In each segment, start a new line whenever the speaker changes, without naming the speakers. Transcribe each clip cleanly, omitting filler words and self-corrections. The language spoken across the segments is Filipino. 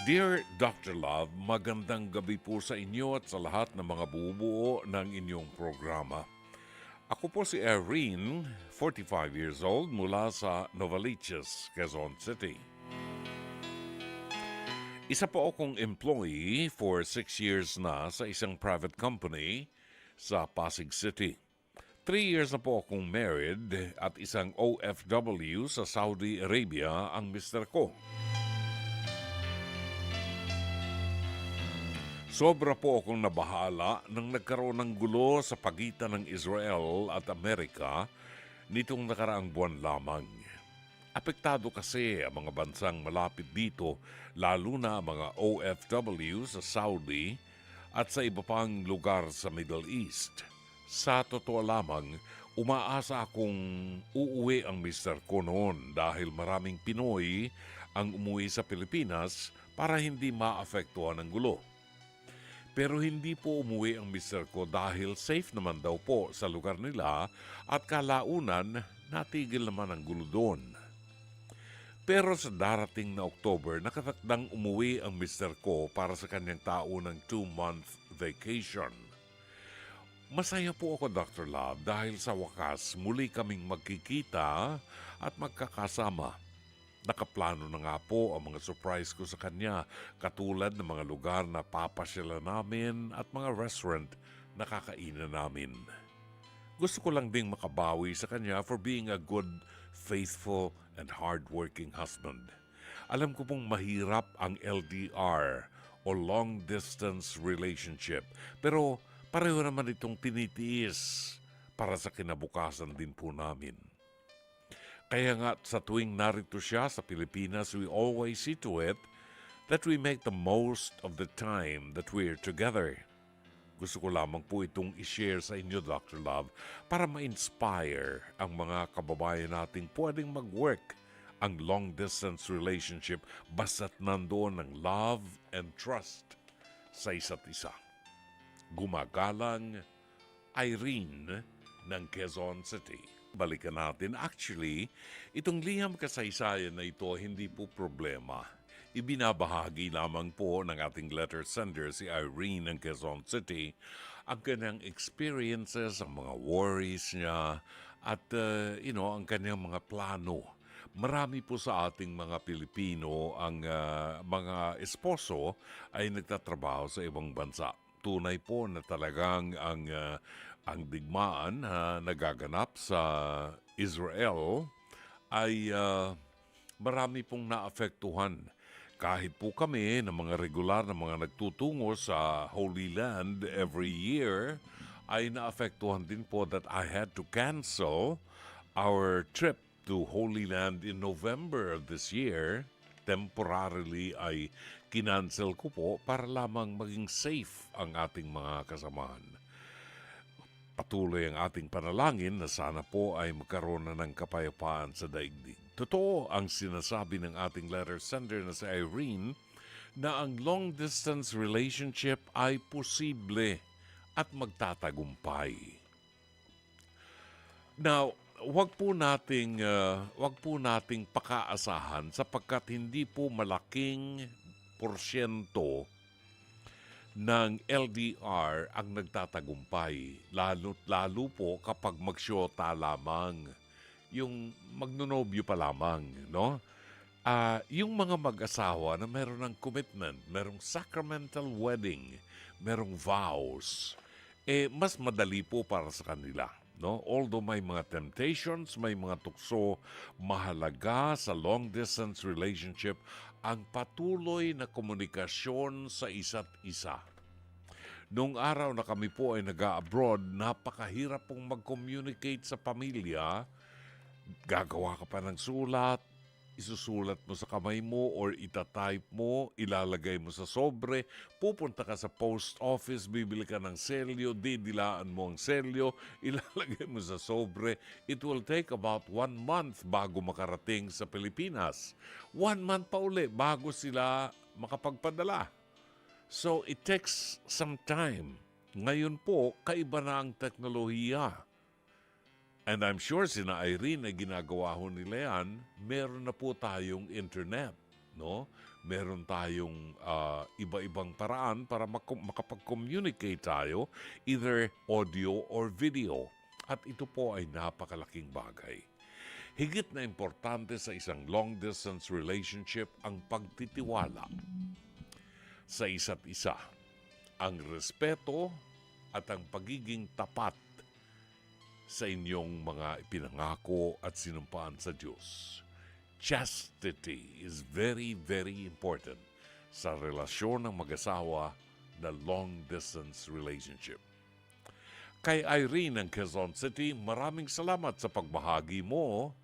Dear Dr. Love, magandang gabi po sa inyo at sa lahat ng mga bumubuo ng inyong programa. Ako po si Irene, 45 years old, mula sa Novaliches, Quezon City. Isa po akong employee for 6 years na sa isang private company sa Pasig City. 3 years na po akong married at isang OFW sa Saudi Arabia ang mister ko. Sobra po akong nabahala nang nagkaroon ng gulo sa pagitan ng Israel at Amerika nitong nakaraang buwan lamang. Apektado kasi ang mga bansang malapit dito, lalo na ang mga OFW sa Saudi at sa iba pang lugar sa Middle East. Sa totoo lamang, umaasa akong uuwi ang mister ko noon dahil maraming Pinoy ang umuwi sa Pilipinas para hindi maapektuhan ng gulo. Pero hindi po umuwi ang mister ko dahil safe naman daw po sa lugar nila at kalaunan natigil naman ang gulo doon. Pero sa darating na October, nakatakdang umuwi ang mister ko para sa kanyang taunang 2-month vacation. Masaya po ako, Dr. Love, dahil sa wakas muli kaming magkikita at magkakasama. Nakaplano na nga po ang mga surprise ko sa kanya, katulad ng mga lugar na papasyalan namin at mga restaurant na kakainan namin. Gusto ko lang ding makabawi sa kanya for being a good, faithful, and hardworking husband. Alam ko pong mahirap ang LDR o long distance relationship, pero pareho naman itong tinitiis para sa kinabukasan din po namin. Kaya nga sa tuwing narito siya sa Pilipinas, we always see to it that we make the most of the time that we're together. Gusto ko lamang po itong i-share sa inyo, Dr. Love, para ma-inspire ang mga kababayan nating pwedeng mag-work ang long-distance relationship basta't nandoon ang love and trust sa isa't isa. Gumagalang, Irene ng Quezon City. Balikan natin. Actually, itong liham kasaysayan na ito hindi po problema. Ibinabahagi lamang po ng ating letter sender si Irene ng Quezon City ang kanyang experiences, ang mga worries niya at ang kanyang mga plano. Marami po sa ating mga Pilipino ang mga esposo ay nagtatrabaho sa ibang bansa. Tunay po na talagang ang digmaan na nagaganap sa Israel ay marami pong naapektuhan. Kahit po kami ng mga regular na mga nagtutungo sa Holy Land every year, ay naapektuhan din po that I had to cancel our trip to Holy Land in November of this year. Temporarily ay kinancel ko po para lamang maging safe ang ating mga kasamahan. Patuloy ang ating panalangin na sana po ay magkaroon na ng kapayapaan sa daigdig. Totoo ang sinasabi ng ating letter sender na si Irene na ang long-distance relationship ay posible at magtatagumpay. Now, wag po nating pakaasahan sapagkat hindi po malaking porsyento ng LDR ang nagtatagumpay. Lalo po kapag magsyota lamang, yung magnonobyo pa lamang, no? Yung mga mag-asawa na meron ng commitment, merong sacramental wedding, merong vows, mas madali po para sa kanila. No? Although may mga temptations, may mga tukso, mahalaga sa long-distance relationship ang patuloy na komunikasyon sa isa't isa. Noong araw na kami po ay nag-abroad, napakahirap pong mag-communicate sa pamilya. Gagawa ka pa ng sulat, isusulat mo sa kamay mo or itatype mo, ilalagay mo sa sobre, pupunta ka sa post office, bibili ka ng selyo, didilaan mo ang selyo, ilalagay mo sa sobre. It will take about 1 month bago makarating sa Pilipinas. 1 month pa uli bago sila makapagpadala. So it takes some time. Ngayon po, kaiba na ang teknolohiya. And I'm sure sina Irene na ginagawa ho nila yan, meron na po tayong internet, no? Meron tayong iba-ibang paraan para makapag-communicate tayo, either audio or video. At ito po ay napakalaking bagay. Higit na importante sa isang long-distance relationship ang pagtitiwala sa isa't isa, ang respeto at ang pagiging tapat sa inyong mga ipinangako at sinumpaan sa Diyos. Chastity is very, very important sa relasyon ng mag-asawa na long-distance relationship. Kay Irene ng Quezon City, maraming salamat sa pagbahagi mo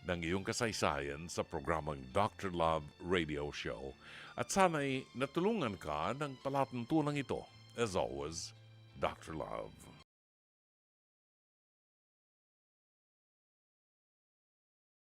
ng iyong kasaysayan sa programang Dr. Love Radio Show. At sana'y natulungan ka ng palatuntunan ito. As always, Dr. Love.